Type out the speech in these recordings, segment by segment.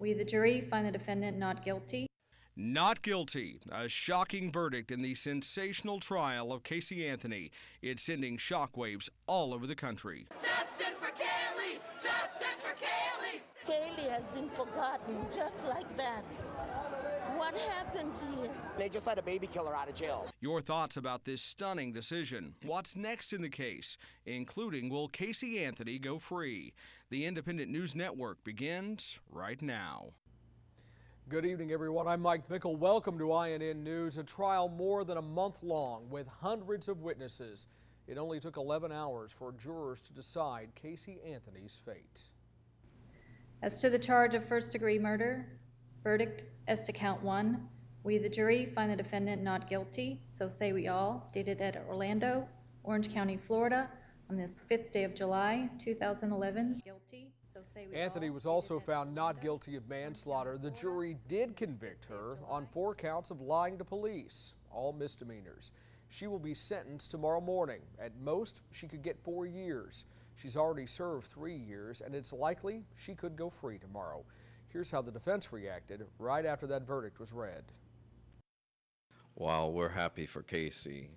We, the jury, find the defendant not guilty. Not guilty. A shocking verdict in the sensational trial of Casey Anthony. It's sending shockwaves all over the country. Justice for Kaylee! Justice for Kaylee! Kaylee has been forgotten just like that. What happened here? They just let a baby killer out of jail. Your thoughts about this stunning decision. What's next in the case? Including, will Casey Anthony go free? The Independent News Network begins right now. Good evening, everyone. I'm Mike Mickle. Welcome to INN News. A trial more than a month long with hundreds of witnesses. It only took 11 hours for jurors to decide Casey Anthony's fate. As to the charge of first-degree murder, verdict as to count 1. We, the jury, find the defendant not guilty. So say we all. Dated at Orlando, Orange County, Florida, on this 5th day of July, 2011. Guilty. So say we Anthony all. was also found not guilty of manslaughter. The jury did convict her on 4 counts of lying to police, all misdemeanors. She will be sentenced tomorrow morning. At most, she could get 4 years. She's already served 3 years, and it's likely she could go free tomorrow. Here's how the defense reacted right after that verdict was read. While we're happy for Casey,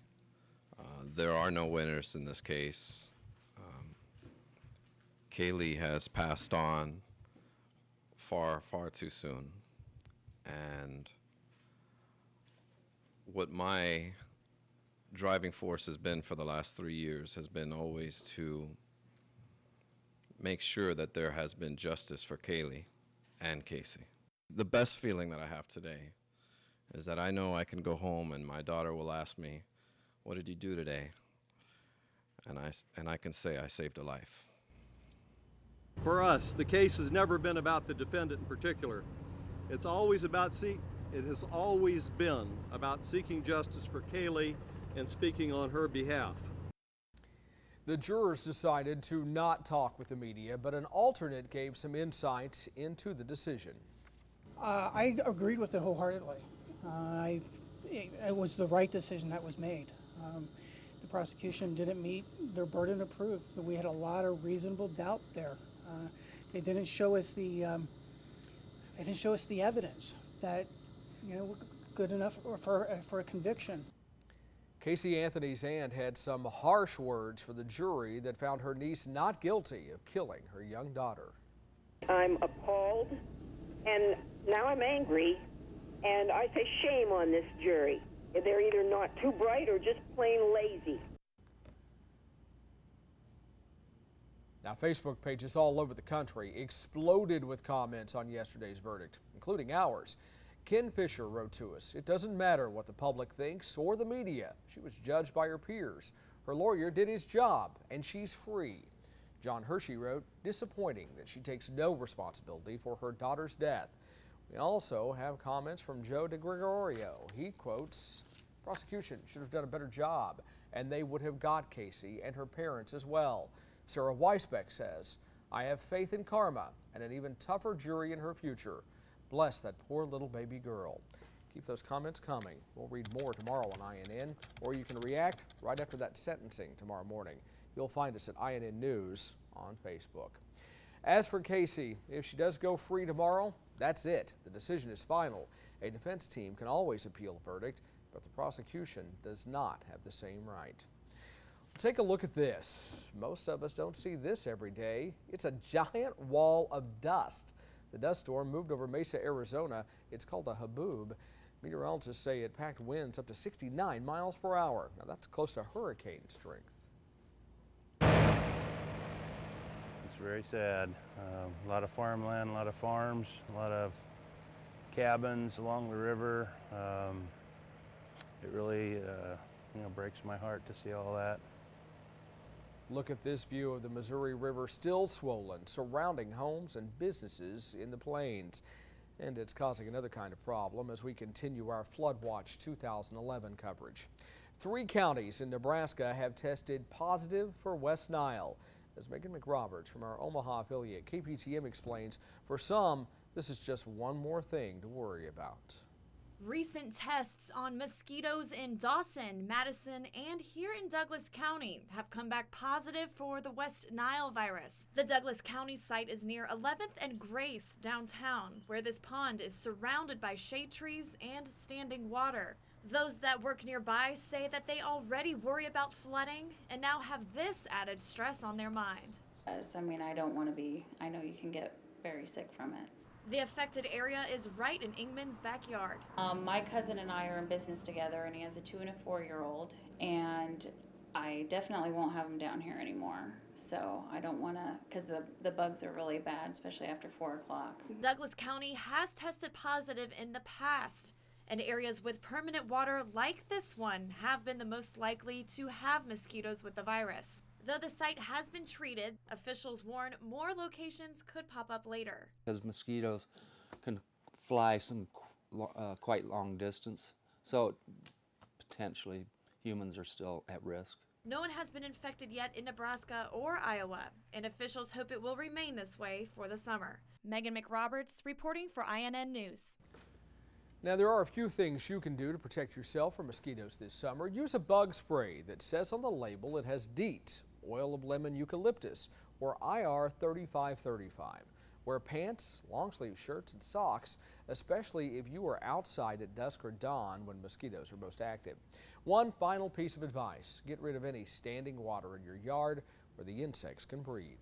there are no winners in this case. Kaylee has passed on far, far too soon. And what my driving force has been for the last 3 years has been always to make sure that there has been justice for Kaylee and Casey. The best feeling that I have today is that I know I can go home and my daughter will ask me, "What did you do today?" And I can say I saved a life. For us, the case has never been about the defendant in particular. It has always been about seeking justice for Kaylee and speaking on her behalf. The jurors decided to not talk with the media, but an alternate gave some insight into the decision. I agreed with it wholeheartedly. It was the right decision that was made. The prosecution didn't meet their burden of proof. We had a lot of reasonable doubt there. They didn't show us the evidence that, good enough for a conviction. Casey Anthony's aunt had some harsh words for the jury that found her niece not guilty of killing her young daughter. I'm appalled, and now I'm angry, and I say shame on this jury. They're either not too bright or just plain lazy. Now, Facebook pages all over the country exploded with comments on yesterday's verdict, including ours. Ken Fisher wrote to us, "It doesn't matter what the public thinks or the media. She was judged by her peers. Her lawyer did his job, and she's free." John Hershey wrote, "Disappointing that she takes no responsibility for her daughter's death." We also have comments from Joe DeGregorio. He quotes, "Prosecution should have done a better job, and they would have got Casey and her parents as well." Sarah Weisbeck says, "I have faith in karma and an even tougher jury in her future. Bless that poor little baby girl." Keep those comments coming. We'll read more tomorrow on INN, or you can react right after that sentencing tomorrow morning. You'll find us at INN News on Facebook. As for Casey, if she does go free tomorrow, that's it. The decision is final. A defense team can always appeal a verdict, but the prosecution does not have the same right. Take a look at this. Most of us don't see this every day. It's a giant wall of dust. The dust storm moved over Mesa, Arizona. It's called a haboob. Meteorologists say it packed winds up to 69 miles per hour. Now that's close to hurricane strength. It's very sad. A lot of farmland, a lot of farms, a lot of cabins along the river. It really breaks my heart to see all that. Look at this view of the Missouri River, still swollen, surrounding homes and businesses in the plains. And it's causing another kind of problem as we continue our Flood Watch 2011 coverage. 3 counties in Nebraska have tested positive for West Nile. As Megan McRoberts from our Omaha affiliate KPTM explains, for some, this is just one more thing to worry about. Recent tests on mosquitoes in Dawson, Madison, and here in Douglas County have come back positive for the West Nile virus. The Douglas County site is near 11th and Grace downtown, where this pond is surrounded by shade trees and standing water. Those that work nearby say that they already worry about flooding and now have this added stress on their mind. I mean, I don't want to be, I know you can get very sick from it. The affected area is right in Ingman's backyard. My cousin and I are in business together, and he has a 2- and a 4-year-old, and I definitely won't have him down here anymore. So I don't want to, because the bugs are really bad, especially after 4 o'clock. Douglas County has tested positive in the past, and areas with permanent water like this one have been the most likely to have mosquitoes with the virus. Though the site has been treated, officials warn more locations could pop up later. Because mosquitoes can fly some quite long distance, so potentially humans are still at risk. No one has been infected yet in Nebraska or Iowa, and officials hope it will remain this way for the summer. Megan McRoberts reporting for INN News. Now, there are a few things you can do to protect yourself from mosquitoes this summer. Use a bug spray that says on the label it has DEET, oil of lemon eucalyptus, or IR 3535. Wear pants, long sleeve shirts, and socks, especially if you are outside at dusk or dawn when mosquitoes are most active. One final piece of advice: get rid of any standing water in your yard where the insects can breed.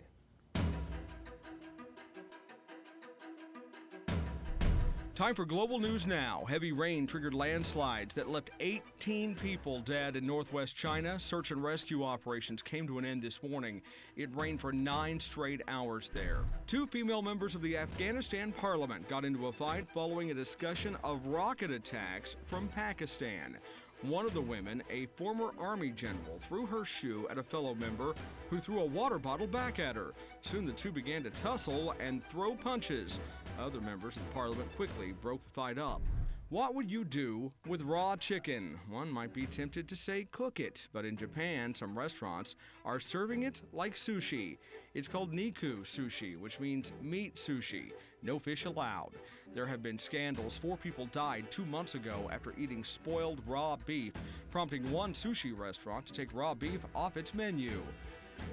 Time for Global News Now. Heavy rain triggered landslides that left 18 people dead in northwest China. Search and rescue operations came to an end this morning. It rained for 9 straight hours there. 2 female members of the Afghanistan parliament got into a fight following a discussion of rocket attacks from Pakistan. One of the women, a former Army general, threw her shoe at a fellow member who threw a water bottle back at her. Soon the two began to tussle and throw punches. Other members of the parliament quickly broke the fight up. What would you do with raw chicken? One might be tempted to say cook it, but in Japan, some restaurants are serving it like sushi. It's called Niku sushi, which means meat sushi. No fish allowed. There have been scandals. 4 people died 2 months ago after eating spoiled raw beef, prompting one sushi restaurant to take raw beef off its menu.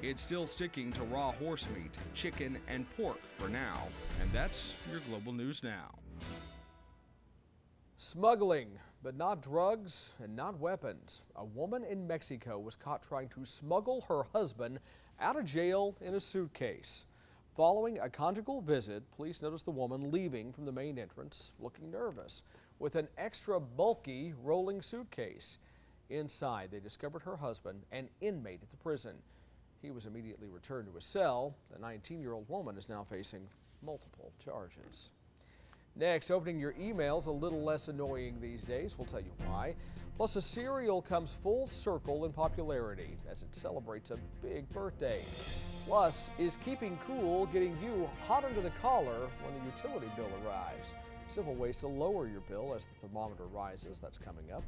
It's still sticking to raw horse meat, chicken, and pork for now. And that's your Global News Now. Smuggling, but not drugs and not weapons. A woman in Mexico was caught trying to smuggle her husband out of jail in a suitcase. Following a conjugal visit, police noticed the woman leaving from the main entrance looking nervous with an extra bulky rolling suitcase. Inside, they discovered her husband, an inmate at the prison. He was immediately returned to a cell. The 19-year-old woman is now facing multiple charges. Next, opening your email's a little less annoying these days. We'll tell you why. Plus, a cereal comes full circle in popularity as it celebrates a big birthday. Plus, is keeping cool getting you hot under the collar when the utility bill arrives? Simple ways to lower your bill as the thermometer rises. That's coming up.